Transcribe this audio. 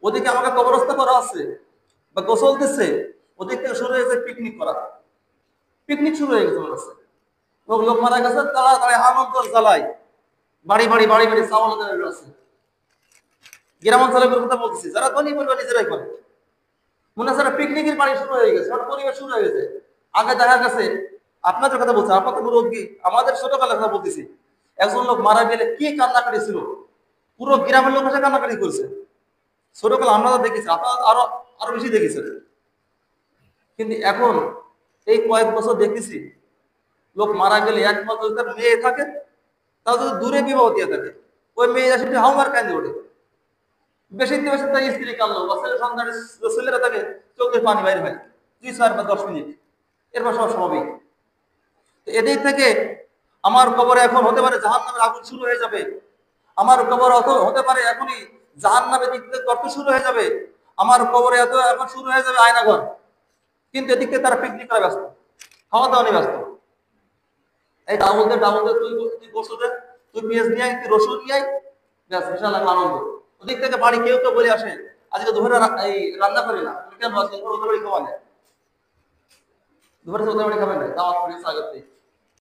ওদিকে আমাকে কবরস্থ করা আছে বা গোসল দিচ্ছে, ওদিক থেকে শুরু হয়েছে পিকনিক করা। পিকনিক শুরু হয়ে গেছে মনে হচ্ছে। লোক মারা গেছে, তারা তারা আনন্দ জ্বালায়, বাড়ি বাড়ি বাড়ি বাড়ি চাওয়াল আছে। গ্রাম অঞ্চলের কথা বলতেছি, যারা ধনী বলবে নিজেরাই করে। মনে হচ্ছে পিকনিকের বাড়ি শুরু হয়ে গেছে, পরিবেশ শুরু হয়ে গেছে। আগে দেখা গেছে, আপনাদের কথা বলছি, আপনাদের মুরব্বী, আমাদের ছোটবেলার কথা বলতেছি, একজন লোক মারা গেলে কি কান্নাকাটি ছিল, পুরো গ্রামের লোক এসে কান্নাকাটি করছে। ছোটবেলা আমরা দেখেছি, আপনারা আরো আরো বেশি দেখেছেন। কিন্তু এখন এই কয়েক বছর দেখতেছি, লোক মারা গেলে এক মাস যদি তার মেয়ে থাকে, তাও যদি দূরে বিবাহ দিয়ে থাকে, ওই মেয়ে আসলে হাউমার কান্দে ওঠে। বেশি বেশি তার স্ত্রী কাঁদলো বা ছেলে সন্তানের ছেলেরা থাকে, চোখের পানি বাইরে হয় 2-4 বা 10 মিনিট, এরপর সব স্বাভাবিক। এদিক থেকে আমার কবরে এখন হতে পারে জাহান্নামের আগুন শুরু হয়ে যাবে। আমার কবর হতে পারে এখনই জাহান্নামের দিক থেকে গর্ত শুরু হয়ে যাবে। আমার কবরে এত এখন শুরু হয়ে যাবে আয়নাঘর। কিন্তু এদিক থেকে তারা পিকনিক করে ব্যস্ত, খাওয়া দাওয়া নিয়ে ব্যস্ত। এই ডাবল দে, তুই গোসল দে, তুই পেঁয়াজ নিয়ে আয়, তুই রসুন নিয়ে আয়, ব্যাস বিশাল একটা আনন্দ। ওদিক থেকে বাড়ি কেউ তো বলে আসে, আজকে দুপুরে এই রান্না করি না, কেন আজকে ওদের বাড়ি খাওয়া নেই, দুপুরে ওদের বাড়ি খাবেন না, দাওয়াত করেছে আগের থেকে।